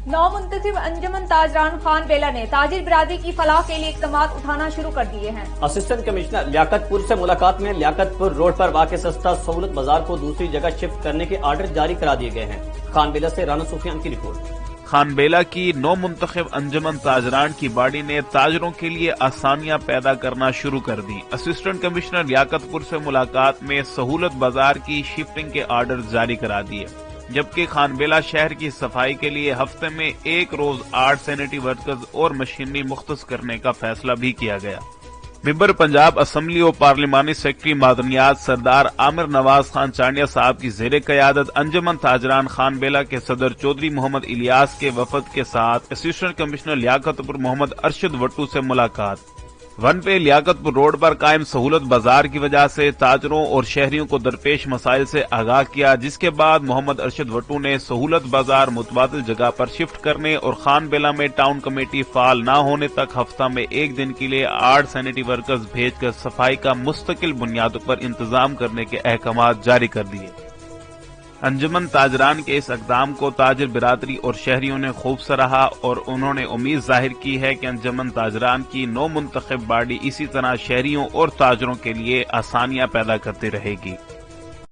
نو منتخب انجمن تاجران خان بیلا نے تاجر برادری کی فلاح کے لیے اقدامات اٹھانا شروع کر دیے ہیں۔ اسسٹنٹ کمشنر لیاقت پور سے ملاقات میں لیاقت پور روڈ پر واقع سستا سہولت بازار کو دوسری جگہ شفٹ کرنے کے آرڈر جاری کرا دیے گئے ہیں۔ خان بیلا سے رانا سفیان کی رپورٹ۔ خان بیلا کی نو منتخب انجمن تاجران کی باڈی نے تاجروں کے لیے آسانیاں پیدا کرنا شروع کر دی۔ اسسٹنٹ کمشنر لیاقت پور سے ملاقات میں سہولت بازار کی شفٹنگ کے آرڈر جاری کرا دیے، جبکہ خان بیلا شہر کی صفائی کے لیے ہفتے میں ایک روز 8 سینیٹری ورکرز اور مشینری مختص کرنے کا فیصلہ بھی کیا گیا۔ ممبر پنجاب اسمبلی و پارلیمانی سیکرٹری معدنیات سردار عامر نواز خان چانڈیا صاحب کی زیر قیادت انجمن تاجران خان بیلا کے صدر چودھری محمد الیاس کے وفد کے ساتھ اسسٹنٹ کمشنر لیاقت پور محمد ارشد وٹو سے ملاقات۔ ون پہ لیاقت پور روڈ پر قائم سہولت بازار کی وجہ سے تاجروں اور شہریوں کو درپیش مسائل سے آگاہ کیا، جس کے بعد محمد ارشد وٹو نے سہولت بازار متبادل جگہ پر شفٹ کرنے اور خان بیلا میں ٹاؤن کمیٹی فعال نہ ہونے تک ہفتہ میں ایک دن کے لیے 8 سینیٹری ورکرز بھیج کر صفائی کا مستقل بنیادوں پر انتظام کرنے کے احکامات جاری کر دیے۔ انجمن تاجران کے اس اقدام کو تاجر برادری اور شہریوں نے خوب سراہا اور انہوں نے امید ظاہر کی ہے کہ انجمن تاجران کی نو منتخب باڈی اسی طرح شہریوں اور تاجروں کے لیے آسانیاں پیدا کرتی رہے گی۔